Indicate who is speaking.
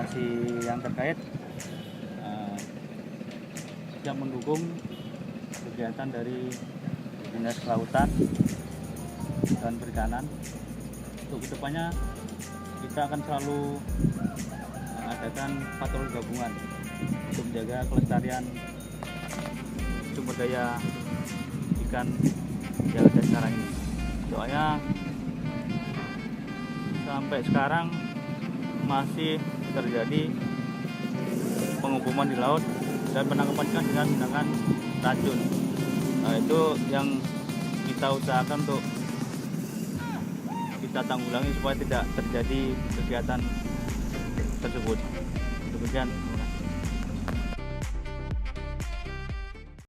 Speaker 1: instansi yang terkait yang mendukung kegiatan dari Dinas Kelautan dan Perikanan. Untuk kedepannya kita akan selalu mengadakan patroli gabungan untuk menjaga kelestarian sumber daya ikan yang ada sekarang ini. Soalnya sampai sekarang masih terjadi pengubuman di laut dan penangkapan ikan dengan menggunakan racun. Nah, itu yang kita usahakan untuk kita tanggulangi supaya tidak terjadi kegiatan tersebut. Demikian.